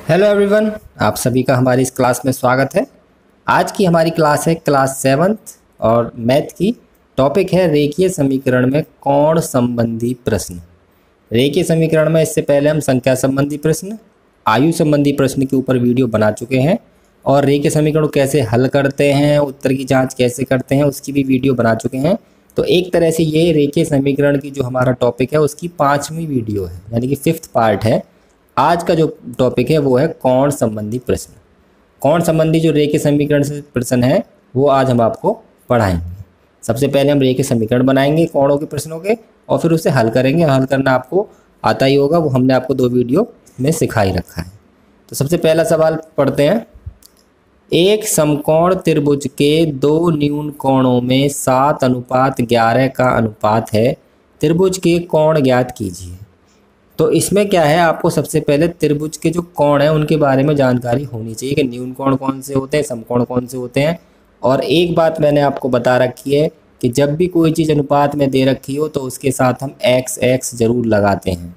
Hello everyone, आप सभी का हमारी इस क्लास में स्वागत है। आज की हमारी क्लास है क्लास 7th और मैथ की। टॉपिक है रेखीय समीकरण में कोण संबंधी प्रश्न। रेखीय समीकरण में इससे पहले हम संख्या संबंधी प्रश्न, आयु संबंधी प्रश्न के ऊपर वीडियो बना चुके हैं और रेखीय समीकरण को कैसे हल करते हैं, उत्तर की जाँच कैसे करते हैं, उसकी भी वीडियो बना चुके हैं। तो एक तरह से ये रेखीय समीकरण की जो हमारा टॉपिक है उसकी 5वीं वीडियो है, यानी कि 5th पार्ट है। आज का जो टॉपिक है वो है कोण संबंधी प्रश्न। कोण संबंधी जो रेखीय समीकरण से प्रश्न है वो आज हम आपको पढ़ाएंगे। सबसे पहले हम रेखीय समीकरण बनाएंगे कोणों के प्रश्नों के और फिर उसे हल करेंगे। हल करना आपको आता ही होगा, वो हमने आपको 2 वीडियो में सिखा ही रखा है। तो सबसे पहला सवाल पढ़ते हैं। एक समकोण त्रिभुज के 2 न्यून कोणों में 7:11 का अनुपात है। त्रिभुज के कोण ज्ञात कीजिए। तो इसमें क्या है, आपको सबसे पहले त्रिभुज के जो कोण हैं उनके बारे में जानकारी होनी चाहिए कि न्यून कोण कौन से होते हैं, समकोण कौन से होते हैं। और एक बात मैंने आपको बता रखी है कि जब भी कोई चीज़ अनुपात में दे रखी हो तो उसके साथ हम x ज़रूर लगाते हैं।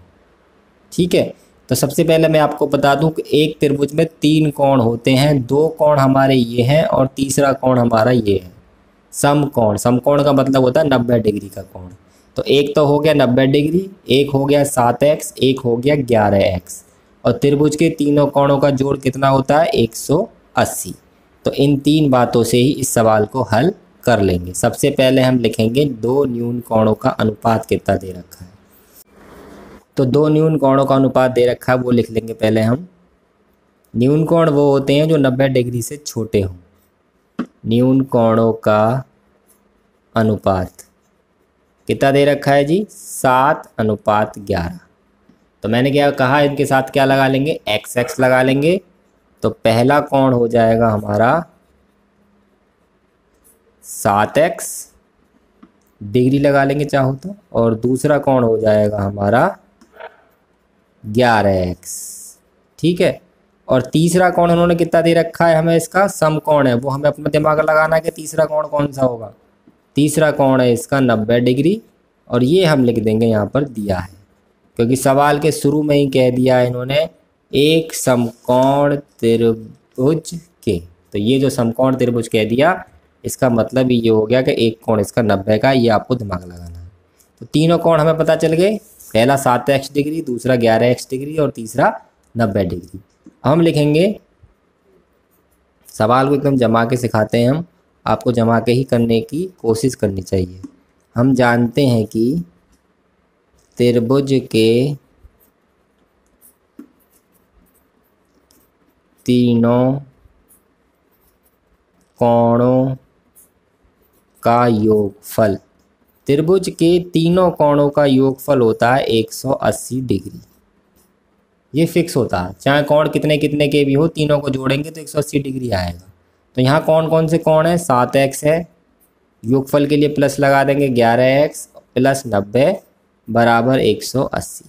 ठीक है, तो सबसे पहले मैं आपको बता दूं कि एक त्रिभुज में 3 कोण होते हैं। 2 कोण हमारे ये हैं और तीसरा कोण हमारा ये है। समकोण, समकोण का मतलब होता है 90 डिग्री का कोण। तो एक तो हो गया 90 डिग्री, एक हो गया 7x, एक हो गया 11x। और त्रिभुज के तीनों कोणों का जोड़ कितना होता है? 180। तो इन 3 बातों से ही इस सवाल को हल कर लेंगे। सबसे पहले हम लिखेंगे 2 न्यून कोणों का अनुपात कितना दे रखा है। तो 2 न्यून कोणों का अनुपात दे रखा है वो लिख लेंगे पहले हम। न्यून कोण वो होते हैं जो 90 डिग्री से छोटे हों। न्यून कोणों का अनुपात कितना दे रखा है जी? 7:11। तो मैंने क्या कहा, इनके साथ क्या लगा लेंगे? x लगा लेंगे। तो पहला कोण हो जाएगा हमारा 7x डिग्री लगा लेंगे चाहो तो, और दूसरा कोण हो जाएगा हमारा 11x। ठीक है, और तीसरा कोण उन्होंने कितना दे रखा है हमें? इसका समकोण है, वो हमें अपना दिमाग लगाना है कि तीसरा कोण कौन सा होगा। तीसरा कोण है इसका 90 डिग्री, और ये हम लिख देंगे यहाँ पर दिया है क्योंकि सवाल के शुरू में ही कह दिया है इन्होंने एक समकोण त्रिभुज के। तो ये जो समकोण त्रिभुज कह दिया इसका मतलब ये हो गया कि एक कोण इसका 90 का, ये आपको दिमाग लगाना है। तो तीनों कोण हमें पता चल गए, पहला 7x डिग्री, दूसरा 11x डिग्री और तीसरा 90 डिग्री। हम लिखेंगे, सवाल को एकदम जमा के सिखाते हैं हम, आपको जमा के ही करने की कोशिश करनी चाहिए। हम जानते हैं कि त्रिभुज के तीनों कोणों का योगफल, त्रिभुज के तीनों कोणों का योगफल होता है 180 डिग्री। ये फिक्स होता है, चाहे कोण कितने कितने के भी हो, तीनों को जोड़ेंगे तो 180 डिग्री आएगा। तो यहाँ कौन कौन से कोण है? 7x है, योगफल के लिए प्लस लगा देंगे 11x प्लस 90 बराबर 180।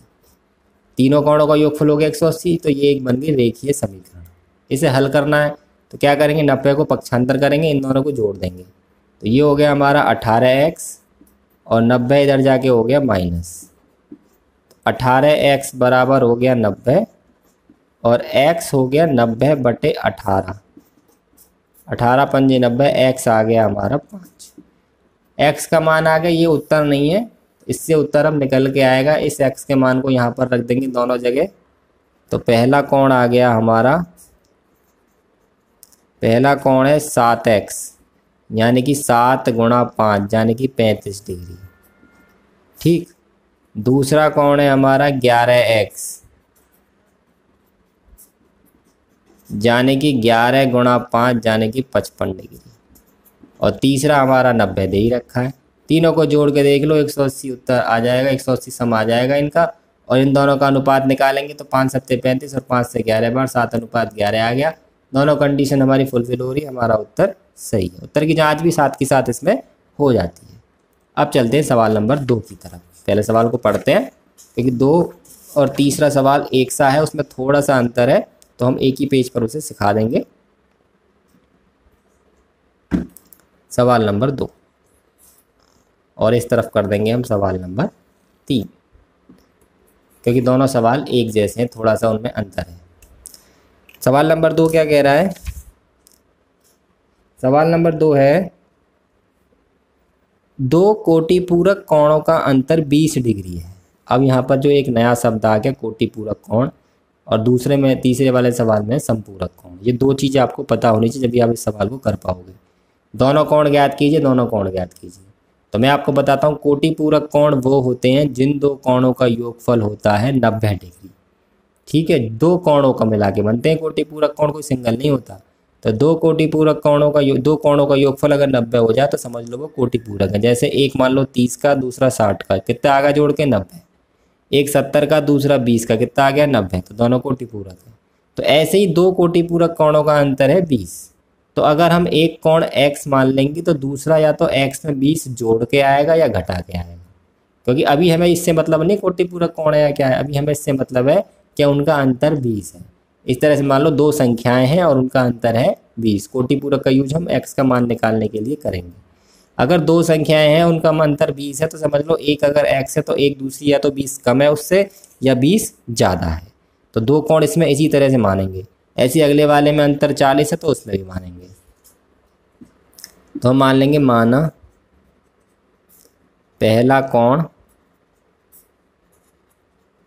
तीनों कोणों का योगफल हो गया 180, तो ये एक बन गई रेखीय समीकरण। इसे हल करना है तो क्या करेंगे? 90 को पक्षांतर करेंगे, इन दोनों को जोड़ देंगे। तो ये हो गया हमारा 18x और 90 इधर जाके हो गया माइनस। 18x बराबर हो गया 90 और x हो गया 90/18। 18 पंजे 90, x आ गया हमारा 5। x का मान आ गया, ये उत्तर नहीं है, इससे उत्तर हम निकल के आएगा। इस x के मान को यहाँ पर रख देंगे दोनों जगह। तो पहला कोण आ गया हमारा, पहला कोण है 7x यानी कि 7 गुणा 5 यानी कि 35 डिग्री। ठीक, दूसरा कोण है हमारा 11x यानी कि 11 गुणा 5 यानी कि 55 डिग्री, और तीसरा हमारा 90 दे ही रखा है। तीनों को जोड़ के देख लो, 180 उत्तर आ जाएगा, 180 सम आ जाएगा इनका। और इन दोनों का अनुपात निकालेंगे तो 5 7 35 और 5 से 11 बार 7:11 आ गया। दोनों कंडीशन हमारी फुलफिल हो रही है, हमारा उत्तर सही है। उत्तर की जाँच भी साथ के साथ इसमें हो जाती है। अब चलते हैं सवाल नंबर 2 की तरफ। पहले सवाल को पढ़ते हैं क्योंकि 2 और तीसरा सवाल एक सा है, उसमें थोड़ा सा अंतर है, तो हम एक ही पेज पर उसे सिखा देंगे। सवाल नंबर 2 और इस तरफ कर देंगे हम सवाल नंबर 3 क्योंकि दोनों सवाल एक जैसे हैं, थोड़ा सा उनमें अंतर है। सवाल नंबर 2 क्या कह रहा है? सवाल नंबर 2 है, दो कोटिपूरक कोणों का अंतर 20 डिग्री है। अब यहाँ पर जो एक नया शब्द आ गया कोटिपूरक कोण, और दूसरे में तीसरे वाले सवाल में समपूरक कोण। ये दो चीज़ें आपको पता होनी चाहिए जब भी आप इस सवाल को कर पाओगे। दोनों कोण ज्ञात कीजिए, दोनों कोण ज्ञात कीजिए। तो मैं आपको बताता हूँ, कोटिपूरक कोण वो होते हैं जिन दो कोणों का योगफल होता है 90 डिग्री। ठीक है, दो कोणों का मिला के बनते हैं कोटिपूरक कोण, कोई सिंगल नहीं होता। तो दो कोटिपूरक कोणों का दो कोणों का योगफल अगर 90 हो जाए तो समझ लो वो कोटिपूरक है। जैसे एक मान लो 30 का, दूसरा 60 का, कितना आ गया जोड़ के 90। एक 70 का, दूसरा 20 का, कितना आ गया 90। तो दोनों कोटिपूरक है। तो ऐसे ही दो कोटिपूरक कोणों का अंतर है 20। तो अगर हम एक कोण x मान लेंगे तो दूसरा या तो x में 20 जोड़ के आएगा या घटा के आएगा, क्योंकि अभी हमें इससे मतलब नहीं कोटिपूरक कोण है या क्या है, अभी हमें इससे मतलब है कि उनका अंतर 20 है। इस तरह से मान लो दो संख्याएं हैं और उनका अंतर है 20। कोटिपूरक का यूज हम x का मान निकालने के लिए करेंगे। अगर दो संख्याएं हैं उनका अंतर 20 है तो समझ लो एक अगर x है तो एक दूसरी या तो 20 कम है उससे या 20 ज़्यादा है। तो दो कोण इसमें इसी तरह से मानेंगे। ऐसे अगले वाले में अंतर 40 है तो उसमें भी मानेंगे। तो हम मान लेंगे, माना पहला कोण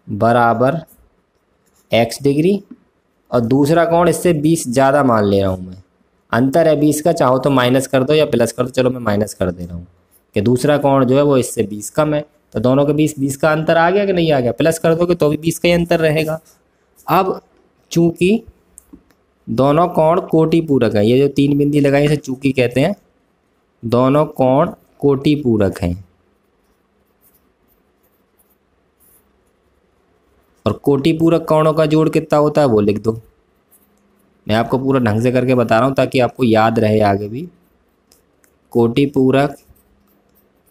बराबर x डिग्री और दूसरा कोण इससे 20 ज़्यादा मान ले रहा हूँ मैं। अंतर है 20 का, चाहो तो माइनस कर दो या प्लस कर दो। चलो मैं माइनस कर दे रहा हूँ कि दूसरा कोण जो है वो इससे 20 कम है। तो दोनों के 20 का अंतर आ गया कि नहीं आ गया? प्लस कर दोगे तो भी 20 का ही अंतर रहेगा। अब चूंकि दोनों कोण कोटिपूरक है, ये जो 3 बिंदी लगाई इसे चूंकि कहते हैं, दोनों कोण कोटिपूरक हैं और कोटिपूरक कोणों का जोड़ कितना होता है वो लिख दो। मैं आपको पूरा ढंग से करके बता रहा हूँ ताकि आपको याद रहे आगे भी। कोटिपूरक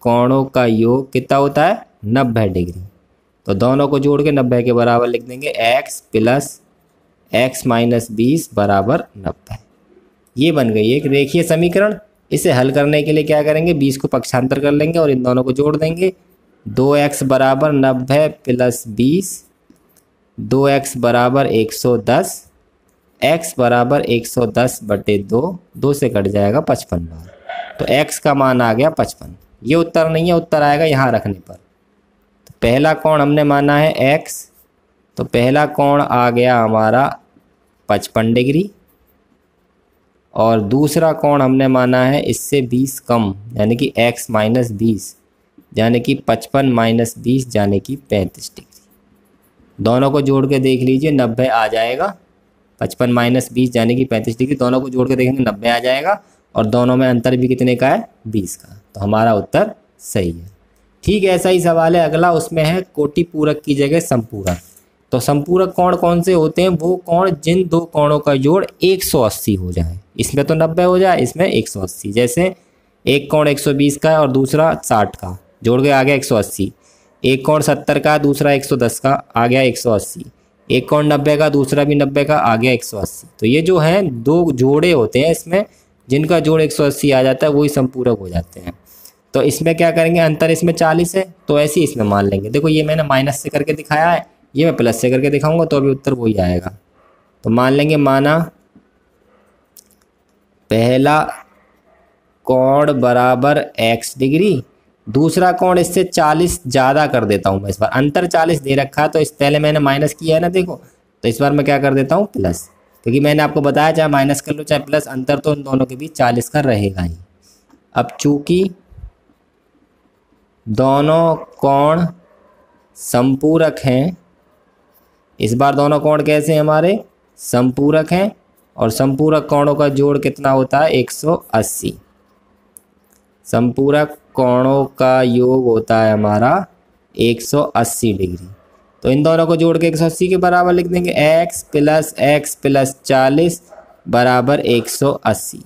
कोणों का योग कितना होता है? 90 डिग्री। तो दोनों को जोड़ के 90 के बराबर लिख देंगे, x प्लस x माइनस 20 बराबर 90। ये बन गई एक रेखीय समीकरण। इसे हल करने के लिए क्या करेंगे, 20 को पक्षांतर कर लेंगे और इन दोनों को जोड़ देंगे। 2x बराबर 90 प्लस 20, 2x बराबर 110, x बराबर 110 बटे 2, 2 से कट जाएगा 55 बार। तो x का मान आ गया 55। ये उत्तर नहीं है, उत्तर आएगा यहाँ रखने पर। तो पहला कोण हमने माना है x, तो पहला कोण आ गया हमारा 55 डिग्री और दूसरा कोण हमने माना है इससे 20 कम, यानी कि x माइनस 20, यानी कि 55 माइनस 20 यानी कि 35 डिग्री। दोनों को जोड़ के देख लीजिए 90 आ जाएगा। 55 माइनस 20 यानी कि 35 डिग्री, दोनों को जोड़ के देखेंगे 90 आ जाएगा और दोनों में अंतर भी कितने का है? 20 का। तो हमारा उत्तर सही है। ठीक है, ऐसा ही सवाल है अगला, उसमें है कोटिपूरक की जगह संपूरक। तो संपूरक कोण कौन से होते हैं? वो कोण जिन दो कोणों का जोड़ 180 हो जाए। इसमें तो 90 हो जाए, इसमें 180। जैसे एक कोण 120 का है और दूसरा 60 का, जोड़ के आ गया 180। एक कोण 70 का, दूसरा 110 का, आ गया 180। एक कोण 90 का, दूसरा भी 90 का, आ गया 180। तो ये जो है दो जोड़े होते हैं इसमें जिनका जोड़ 180 आ जाता है वही संपूरक हो जाते हैं। तो इसमें क्या करेंगे, अंतर इसमें 40 है तो ऐसे ही इसमें मान लेंगे। देखो ये मैंने माइनस से करके दिखाया है, ये मैं प्लस से करके दिखाऊंगा तो अभी उत्तर वही आएगा। तो मान लेंगे, माना पहला कोण बराबर x डिग्री, दूसरा कोण इससे 40 ज़्यादा कर देता हूँ मैं। इस बार अंतर 40 दे रखा है तो इस पहले मैंने माइनस किया है ना, देखो। तो इस बार मैं क्या कर देता हूँ, प्लस, क्योंकि मैंने आपको बताया चाहे माइनस कर लो चाहे प्लस, अंतर तो इन दोनों के बीच 40 का रहेगा ही। अब चूंकि दोनों कोण संपूरक हैं, इस बार दोनों कोण कैसे हैं हमारे? संपूरक हैं और संपूरक कोणों का जोड़ कितना होता है? 180। संपूरक कोणों का योग होता है हमारा 180 डिग्री। तो इन दोनों को जोड़ के 180 के बराबर लिख देंगे, x प्लस 40 बराबर 180।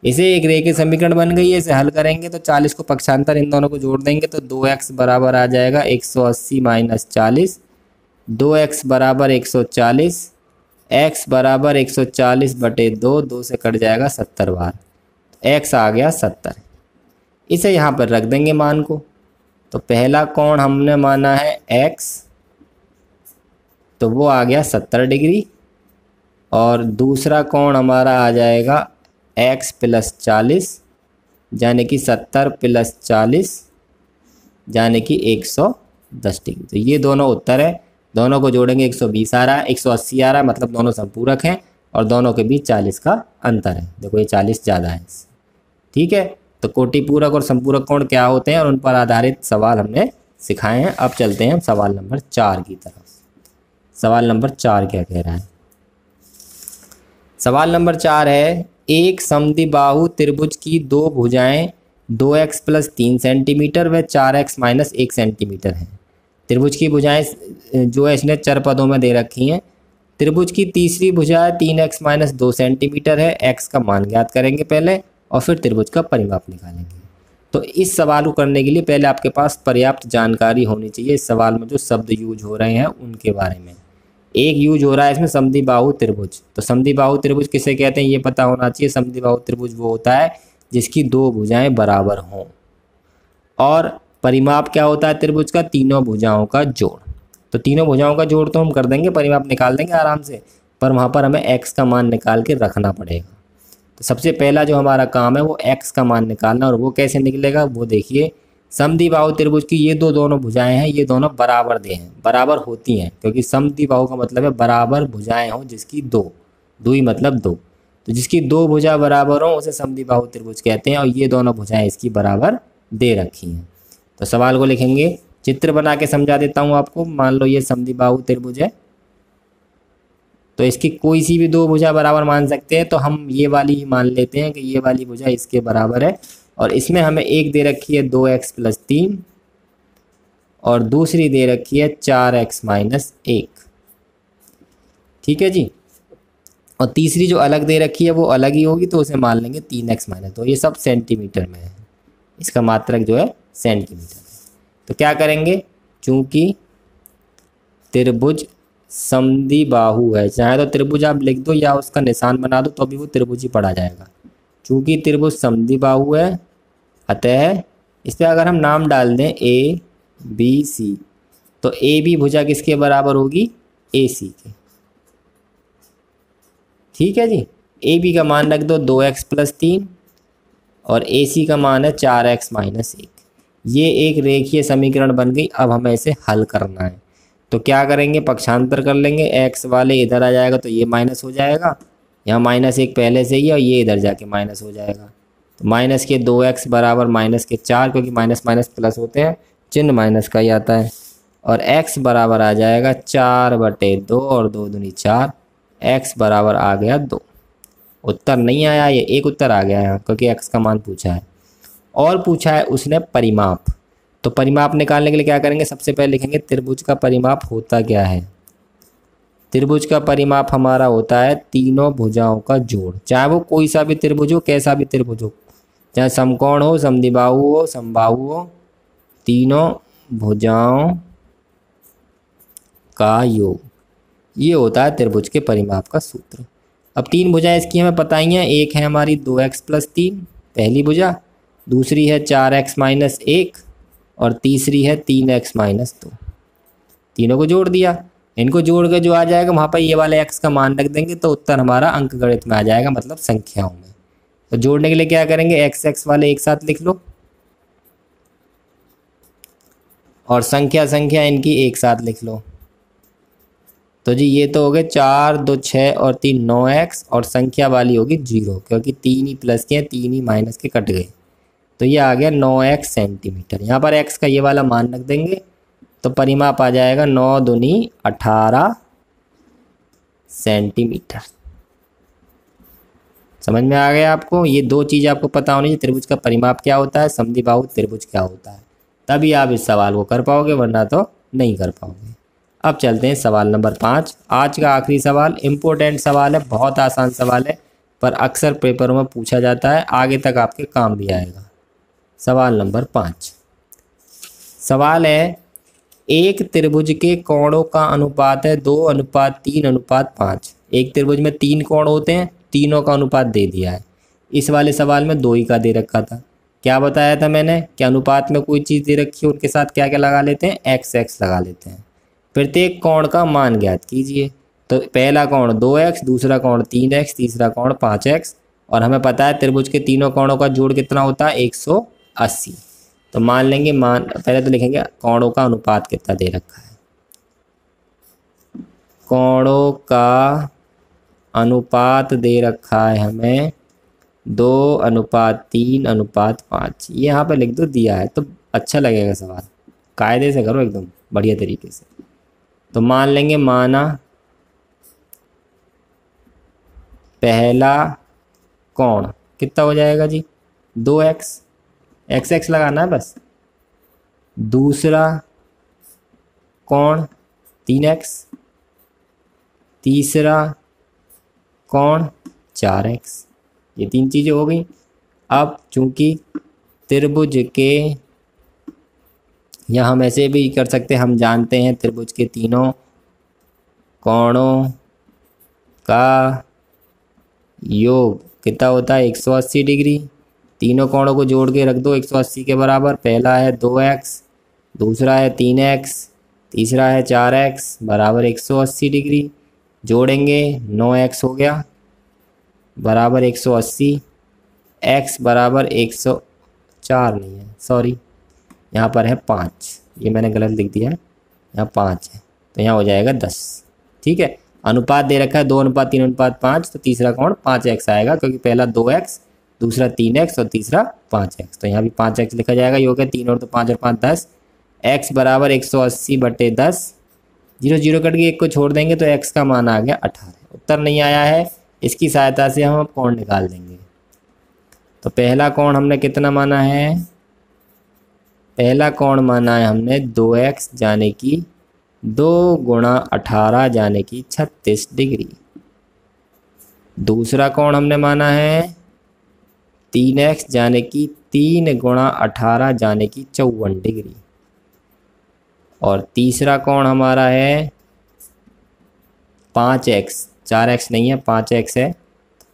इसे एक रेखीय समीकरण बन गई है। इसे हल करेंगे तो 40 को पक्षांतर इन दोनों को जोड़ देंगे तो 2x बराबर आ जाएगा 180 माइनस 40, 2x बराबर 140, x बराबर 140 बटे 2, 2 से कट जाएगा 70 बार, x आ गया 70। इसे यहाँ पर रख देंगे मान को। तो पहला कोण हमने माना है x, तो वो आ गया 70 डिग्री और दूसरा कोण हमारा आ जाएगा x + 40 यानी कि 70 + 40 यानी कि 110 डिग्री। तो ये दोनों उत्तर है, दोनों को जोड़ेंगे 120 आ रहा है, 180 आ रहा है, मतलब दोनों संपूरक हैं और दोनों के बीच 40 का अंतर है। देखो ये 40 ज़्यादा है। ठीक है, तो कोटि पूरक और संपूरक कोण क्या होते हैं और उन पर आधारित सवाल हमने सिखाए हैं। अब चलते हैं हम सवाल नंबर 4 की तरफ। सवाल नंबर 4 क्या कह रहा है? सवाल नंबर 4 है, एक समद्विबाहु त्रिभुज की दो भुजाएं 2x + 3 सेंटीमीटर व 4x - 1 सेंटीमीटर हैं। त्रिभुज की भुजाएं जो है इसने चर पदों में दे रखी हैं। त्रिभुज की तीसरी भुजा 3x - 2 सेंटीमीटर है। x का मान ज्ञात करेंगे पहले और फिर त्रिभुज का परिमाप निकालेंगे। तो इस सवाल को करने के लिए पहले आपके पास पर्याप्त जानकारी होनी चाहिए इस सवाल में जो शब्द यूज हो रहे हैं उनके बारे में। एक यूज हो रहा है इसमें समद्विबाहु त्रिभुज। तो समद्विबाहु त्रिभुज किसे कहते हैं ये पता होना चाहिए। समद्विबाहु त्रिभुज वो होता है जिसकी दो भुजाएं बराबर हों। और परिमाप क्या होता है त्रिभुज का? तीनों भुजाओं का जोड़। तो तीनों भुजाओं का जोड़ तो हम कर देंगे, परिमाप निकाल देंगे आराम से, पर वहाँ पर हमें x का मान निकाल के रखना पड़ेगा। तो सबसे पहला जो हमारा काम है वो x का मान निकालना। और वो कैसे निकलेगा वो देखिए। समद्विबाहु त्रिभुज की ये दोनों भुजाएं हैं, ये दोनों बराबर दे हैं, बराबर होती हैं, क्योंकि समद्विबाहु का मतलब है बराबर भुजाएं हो जिसकी दो, दुई मतलब दो। तो जिसकी दो भुजा बराबर हो उसे समद्विबाहु त्रिभुज कहते हैं और ये दोनों भुजाएं इसकी बराबर दे रखी हैं। तो सवाल को लिखेंगे, चित्र बना के समझा देता हूँ आपको। मान लो ये समद्विबाहु त्रिभुज है, तो इसकी कोई सी भी दो भुजा बराबर मान सकते हैं। तो हम ये वाली ही मान लेते हैं कि ये वाली भुजा इसके बराबर है। और इसमें हमें एक दे रखी है 2x + 3 और दूसरी दे रखी है 4x - 1। ठीक है जी। और तीसरी जो अलग दे रखी है वो अलग ही होगी, तो उसे मान लेंगे 3x - 2। ये सब सेंटीमीटर में है, इसका मात्रक जो है सेंटीमीटर है। तो क्या करेंगे, चूंकि त्रिभुज समद्विबाहु है, चाहे तो त्रिभुज आप लिख दो या उसका निशान बना दो तो भी वो त्रिभुज ही पढ़ा जाएगा। चूंकि त्रिभुज समद्विबाहु है अतः इस पर अगर हम नाम डाल दें ABC, तो AB भुजा किसके बराबर होगी? AC के। ठीक है जी। AB का मान रख दो 2x + 3 और AC का मान है 4x - 1। ये एक रेखीय समीकरण बन गई। अब हमें इसे हल करना है, तो क्या करेंगे, पक्षांतर कर लेंगे। x वाले इधर आ जाएगा तो ये माइनस हो जाएगा, यहाँ -1 पहले से ही, और ये इधर जाके माइनस हो जाएगा। तो माइनस के 2x बराबर -4, क्योंकि माइनस माइनस प्लस होते हैं, चिन्ह माइनस का ही आता है। और x बराबर आ जाएगा 4/2 और 2 दूनी 4, x बराबर आ गया 2। उत्तर नहीं आया, ये एक उत्तर आ गया यहाँ, क्योंकि x का मान पूछा है। और पूछा है उसने परिमाप। तो परिमाप निकालने के लिए क्या करेंगे, सबसे पहले लिखेंगे त्रिभुज का परिमाप होता क्या है। त्रिभुज का परिमाप हमारा होता है तीनों भुजाओं का जोड़, चाहे वो कोई सा भी त्रिभुज हो, कैसा भी त्रिभुज हो, चाहे समकोण हो, समद्विबाहु हो, समबाहु हो, तीनों भुजाओं का योग, ये होता है त्रिभुज के परिमाप का सूत्र। अब तीन भुजाएं इसकी हमें पता ही हैं। एक है हमारी 2x + 3 पहली भुजा, दूसरी है 4x - 1 और तीसरी है 3x - 2। तीनों को जोड़ दिया, इनको जोड़ के जो आ जाएगा वहाँ पर ये वाले x का मान रख देंगे तो उत्तर हमारा अंकगणित में आ जाएगा, मतलब संख्याओं में। तो जोड़ने के लिए क्या करेंगे, x वाले एक साथ लिख लो और संख्या इनकी एक साथ लिख लो। तो जी ये तो हो गए 4, 2, 6 और 3 9x, और संख्या वाली होगी 0, क्योंकि 3 ही प्लस के हैं, 3 ही माइनस के कट गए। तो ये आ गया 9x सेंटीमीटर। यहाँ पर x का ये वाला मान रख देंगे तो परिमाप आ जाएगा 9 दूनी 18 सेंटीमीटर। समझ में आ गया आपको? ये दो चीज़ आपको पता होनी चाहिए, त्रिभुज का परिमाप क्या होता है, समद्विबाहु त्रिभुज क्या होता है, तभी आप इस सवाल को कर पाओगे, वरना तो नहीं कर पाओगे। अब चलते हैं सवाल नंबर 5, आज का आखिरी सवाल। इम्पोर्टेंट सवाल है, बहुत आसान सवाल है, पर अक्सर पेपरों में पूछा जाता है, आगे तक आपके काम भी आएगा। सवाल नंबर 5, सवाल है, एक त्रिभुज के कोणों का अनुपात है 2:3:5। एक त्रिभुज में 3 कोण होते हैं, तीनों का अनुपात दे दिया है। इस वाले सवाल में 2 ही का दे रखा था। क्या बताया था मैंने कि अनुपात में कोई चीज़ दे रखी है उनके साथ क्या क्या लगा लेते हैं, x लगा लेते हैं। प्रत्येक कोण का मान ज्ञात कीजिए। तो पहला कोण 2x, दूसरा कोण 3x, तीसरा कोण 5x, और हमें पता है त्रिभुज के तीनों कोणों का जोड़ कितना होता है 180। तो मान लेंगे पहले तो लिखेंगे कोणों का अनुपात कितना दे रखा है। कोणों का अनुपात दे रखा है हमें 2:3:5। ये यहाँ पे लिख दो, दिया है तो अच्छा लगेगा सवाल। कायदे से करो एकदम बढ़िया तरीके से। तो मान लेंगे माना पहला कोण कितना हो जाएगा जी 2x, x लगाना है बस। दूसरा कोण 3x, तीसरा कोण 4x। ये 3 चीज़ें हो गई। अब चूंकि त्रिभुज के, या हम ऐसे भी कर सकते हैं, हम जानते हैं त्रिभुज के तीनों कोणों का योग कितना होता है 180 डिग्री। तीनों कोणों को जोड़ के रख दो 180 के बराबर। पहला है 2x, दूसरा है 3x, तीसरा है 4x बराबर 180 डिग्री। जोड़ेंगे 9x हो गया बराबर 180, x बराबर 104 नहीं है, सॉरी यहाँ पर है 5, ये मैंने गलत लिख दिया है, यहाँ 5 है तो यहाँ हो जाएगा 10। ठीक है, अनुपात दे रखा है 2:3:5, तो तीसरा कोण 5x आएगा, क्योंकि पहला 2x, दूसरा 3x और तीसरा 5x। तो यहाँ भी 5x लिखा जाएगा। ये हो गया 3 और 5 और 5 10। x बराबर 180/10। 0 0 कट के 1 को छोड़ देंगे तो x का मान आ गया 18। उत्तर नहीं आया है, इसकी सहायता से हम कोण निकाल देंगे। तो पहला कोण हमने कितना माना है, पहला कोण माना है हमने 2x यानी कि 2 × 18 यानी कि 36 डिग्री। दूसरा कोण हमने माना है 3x यानी कि 3 × 18 यानी कि 54 डिग्री। और तीसरा कोण हमारा है 5x, 4x नहीं है 5x है,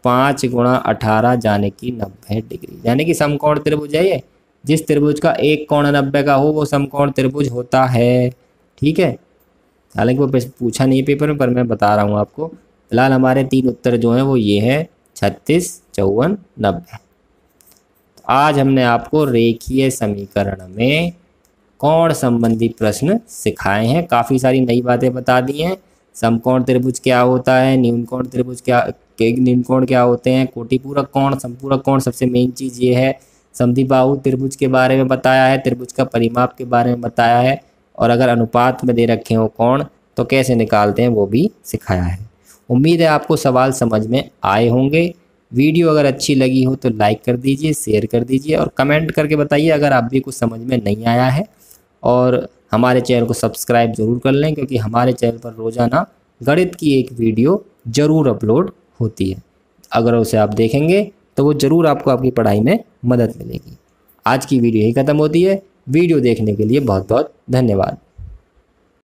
5 × 18 यानी कि 90 डिग्री। यानी कि समकोण त्रिभुज है ये। जिस त्रिभुज का एक कोण 90 का हो वो समकोण त्रिभुज होता है। ठीक है, हालांकि वो पूछा नहीं है पेपर में, पर मैं बता रहा हूँ आपको। फिलहाल हमारे 3 उत्तर जो हैं वो ये हैं 36, 54, 90। आज हमने आपको रेखीय समीकरण में कोण संबंधी प्रश्न सिखाए हैं। काफ़ी सारी नई बातें बता दी हैं। समकोण त्रिभुज क्या होता है, न्यूनकोण त्रिभुज न्यूनकोण क्या होते हैं, कोटिपूरक कोण, संपूरक कोण, सबसे मेन चीज़ ये है। समद्विबाहु त्रिभुज के बारे में बताया है, त्रिभुज का परिमाप के बारे में बताया है, और अगर अनुपात में दे रखे हो कोण तो कैसे निकालते हैं वो भी सिखाया है। उम्मीद है आपको सवाल समझ में आए होंगे। वीडियो अगर अच्छी लगी हो तो लाइक कर दीजिए, शेयर कर दीजिए और कमेंट करके बताइए अगर आप भी कुछ समझ में नहीं आया है। और हमारे चैनल को सब्सक्राइब ज़रूर कर लें, क्योंकि हमारे चैनल पर रोज़ाना गणित की एक वीडियो ज़रूर अपलोड होती है। अगर उसे आप देखेंगे तो वो ज़रूर आपको आपकी पढ़ाई में मदद मिलेगी। आज की वीडियो यही ख़त्म होती है। वीडियो देखने के लिए बहुत बहुत धन्यवाद।